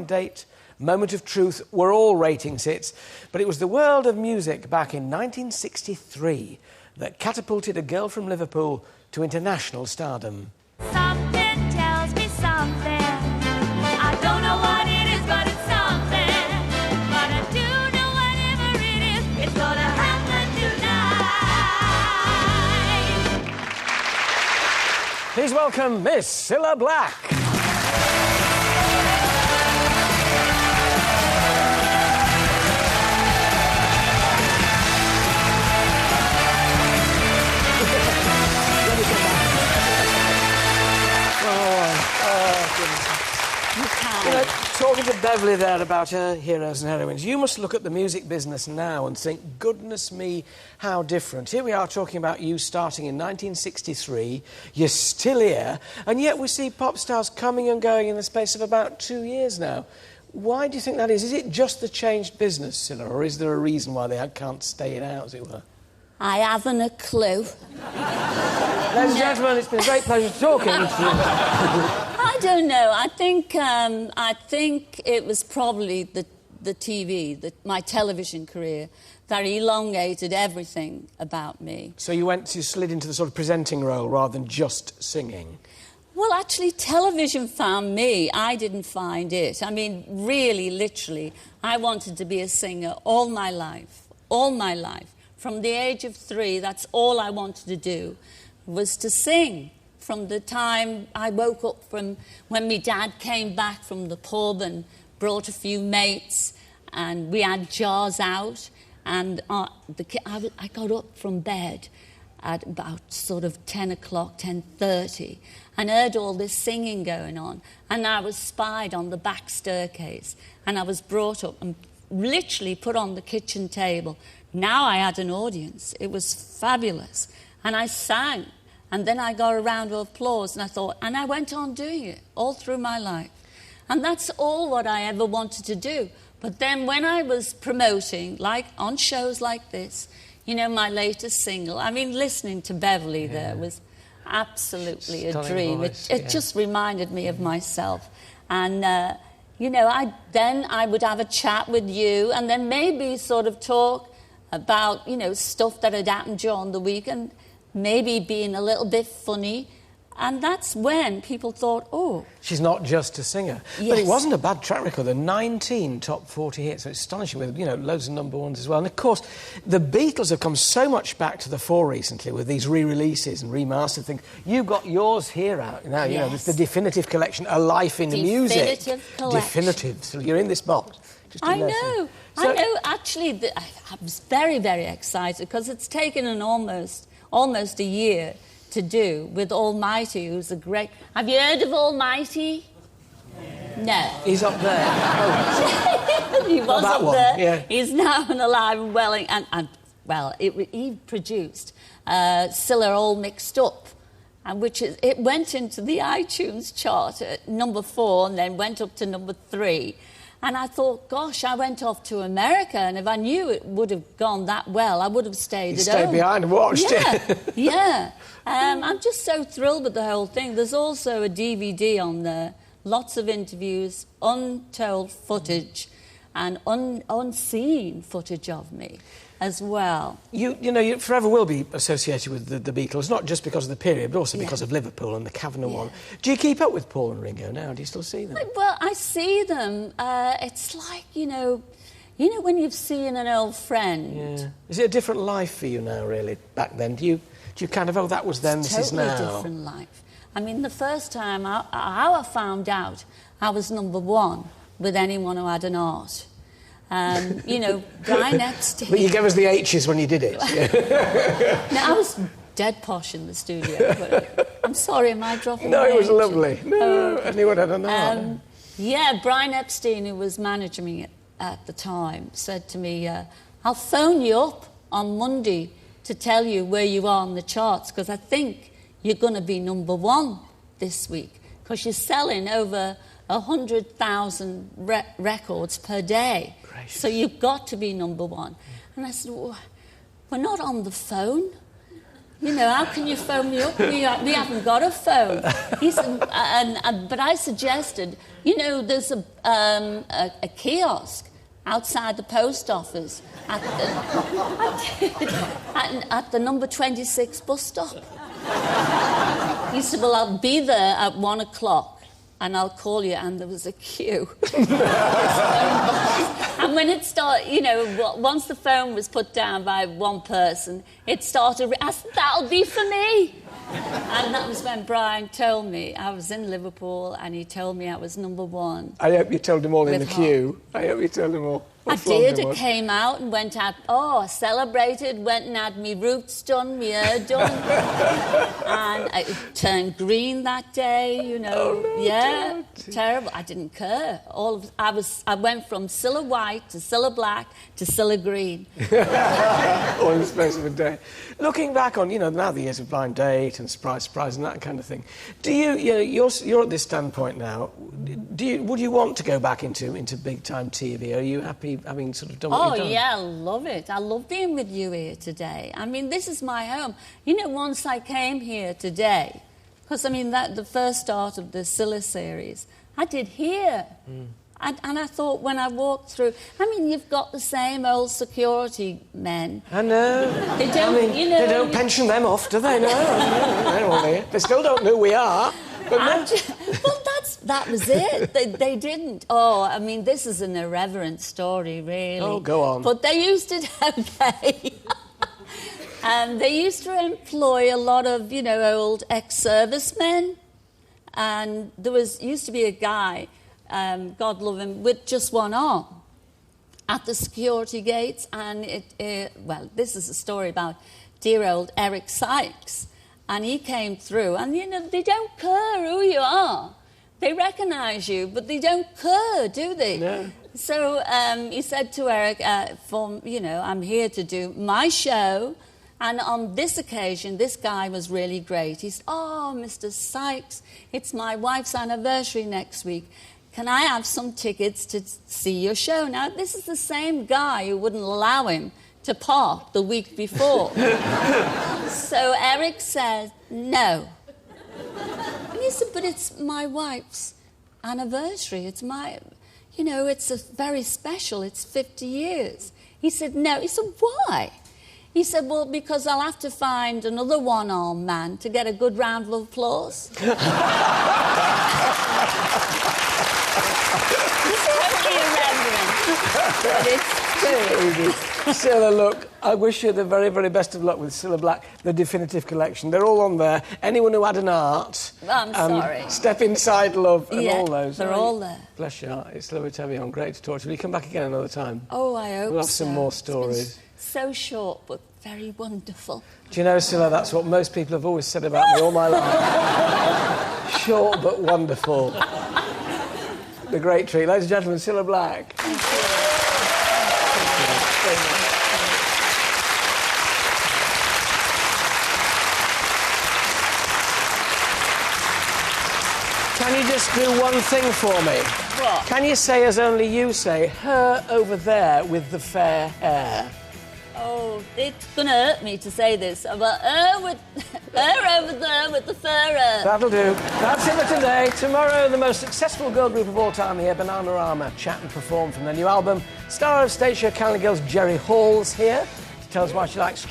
Blind Date, Moment of Truth were all ratings hits, but it was the world of music back in 1963 that catapulted a girl from Liverpool to international stardom. Something tells me something. I don't know what it is, but it's something. But I do know whatever it is, it's gonna happen tonight. Please welcome Miss Cilla Black. You know, talking to Beverly there about her heroes and heroines, you must look at the music business now and think, goodness me, how different. Here we are talking about you starting in 1963, you're still here, and yet we see pop stars coming and going in the space of about 2 years now. Why do you think that is? Is it just the changed business, Cilla, or is there a reason why they can't stay it out, as it were? I haven't a clue. Ladies and gentlemen, it's been a great pleasure talking to you. I don't know. I think it was probably the TV, my television career, that elongated everything about me. So you slid into the sort of presenting role rather than just singing? Well, actually, television found me. I didn't find it. I mean, really, literally, I wanted to be a singer all my life. All my life. From the age of 3, that's all I wanted to do, was to sing. From the time I woke up from when my dad came back from the pub and brought a few mates and we had jars out, and I got up from bed at about sort of 10 o'clock, 10:30, and heard all this singing going on, and I was spied on the back staircase, and I was brought up and literally put on the kitchen table. Now I had an audience. It was fabulous. And I sang. And then I got a round of applause, and I went on doing it all through my life. And that's all what I ever wanted to do. But then when I was promoting, like on shows like this, you know, my latest single, I mean, listening to Beverly there was absolutely a dream. It just reminded me of myself. And, you know, I would have a chat with you and then maybe sort of talk about, you know, stuff that had happened during the week and maybe being a little bit funny. And that's when people thought, oh... She's not just a singer. Yes. But it wasn't a bad track record. There are 19 top 40 hits. So it's astonishing with, you know, loads of number ones as well. And, of course, the Beatles have come so much back to the fore recently with these re-releases and remastered things. You've got yours here out now, you know, the definitive collection, A Life in Music. Definitive collection. Definitive. So you're in this box. I know. So, I know. Actually, I was very, very excited because it's taken an almost a year to do with Almighty, who's a great... Have you heard of Almighty? Yeah. No. He's up there. Oh. He was up one. there. Yeah. He's now and alive and well. He produced Cilla All Mixed Up, and it went into the iTunes chart at number 4 and then went up to number 3. And I thought, gosh, I went off to America, and if I knew it would have gone that well, I would have stayed at home. Stayed behind and watched it. Yeah. I'm just so thrilled with the whole thing. There's also a DVD on there, lots of interviews, untold footage, and unseen footage of me as well. You know, you forever will be associated with the Beatles, not just because of the period, but also because of Liverpool and the Kavanagh one. Do you keep up with Paul and Ringo now? Do you still see them? Well, I see them. It's like, you know when you've seen an old friend. Yeah. Is it a different life for you now, really, back then? Do you kind of, that was then, this is now? Totally different life. I mean, the first time how I found out I was number 1 with anyone who had an art. You know, Brian Epstein... But you gave us the H's when you did it. Now, I was dead posh in the studio, but I'm sorry, am I dropping No, the it was H? lovely. No, anyone had an art. Yeah, Brian Epstein, who was managing me at the time, said to me, I'll phone you up on Monday to tell you where you are on the charts, because I think you're going to be number 1 this week, because you're selling over 100,000 records per day. Gracious. So you've got to be number 1. And I said, well, we're not on the phone. You know, how can you phone me up? We haven't got a phone. He said, but I suggested, you know, there's a kiosk outside the post office at the number 26 bus stop. He said, well, I'll be there at 1 o'clock and I'll call you. And there was a queue. And when it started, you know, once the phone was put down by one person, it started, I said, that'll be for me. And that was when Brian told me I was in Liverpool and he told me I was number 1. I hope you told them all in the queue. I hope you told them all. I did. It came out and went out. Oh, I celebrated, went and had me roots done, me hair done. And it turned green that day, you know. Oh, no, yeah, terrible. I didn't care. I went from Cilla White to Cilla Black to Cilla Green. All in the space of a day. Looking back on, you know, now the years of Blind Date and Surprise and that kind of thing, do you know, you're at this standpoint now, would you want to go back into big-time TV? Are you happy having sort of done what you've done? Oh, yeah, I love it. I love being with you here today. I mean, this is my home. You know, once I came here today, because, I mean, the first start of the Cilla series, I did here. And I thought when I walked through... I mean, you've got the same old security men. I know. They don't, I mean, you know... They don't pension them off, do they? No. They still don't know who we are. But well, that was it. They didn't. Oh, I mean, this is an irreverent story, really. Oh, go on. But they used to... Okay. And they used to employ a lot of, you know, old ex-servicemen. And there used to be a guy... God love him, with just one arm at the security gates. And well, this is a story about dear old Eric Sykes. And he came through, and, you know, they don't care who you are. They recognise you, but they don't care, do they? No. So he said to Eric, you know, I'm here to do my show. And on this occasion, this guy was really great. He said, oh, Mr. Sykes, it's my wife's anniversary next week. Can I have some tickets to see your show? Now, this is the same guy who wouldn't allow him to park the week before. So Eric said, no. And he said, but it's my wife's anniversary. It's my, you know, it's very special. It's 50 years. He said, no. He said, why? He said, well, because I'll have to find another one-armed man to get a good round of applause. But it's true. Cilla, look, I wish you the very, very best of luck with Cilla Black, the definitive collection. They're all on there. Anyone who had an art... I'm sorry. Step Inside Love and all those. They're all there. Bless your heart. It's lovely to have you on. Great to talk to you. Will you come back again another time? Oh, I hope We'll have so. some more stories. It's been so short, but very wonderful. Do you know, Cilla, that's what most people have always said about me all my life. Short but wonderful. The great treat. Ladies and gentlemen, Cilla Black. Thank you. Can you just do one thing for me? What? Can you say, as only you say, her over there with the fair hair? Oh, it's going to hurt me to say this, but her over there with the fur hair. That'll do. That's it for today. Tomorrow, the most successful girl group of all time here, Bananarama, chat and perform from their new album. Star of stage show Calendar Girls, Jerry Hall's here to tell us why she likes